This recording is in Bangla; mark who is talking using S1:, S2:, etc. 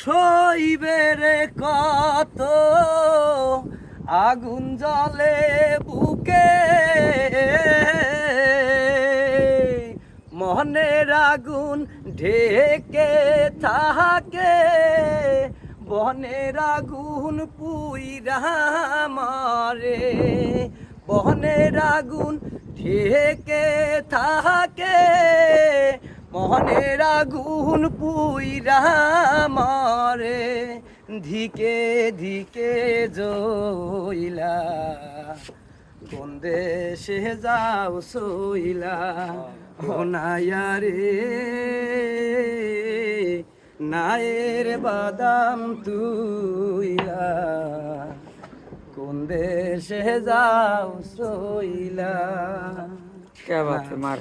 S1: সইবে রে কত আগুন জ্বলে বুকে, মনের আগুন ঢেকে থাকে, বনের আগুন পুইরা মারে, বনের আগুন ঢেকে থাকে, মনের আগুন পুইরা মারে, ধিকে ধিকে জইলা কোন দেশে যাও সইলা, কোনায়া রে নায়ের বাদাম তুইলা, কোন দেশে যাও সইলা।
S2: क्या बात है, मार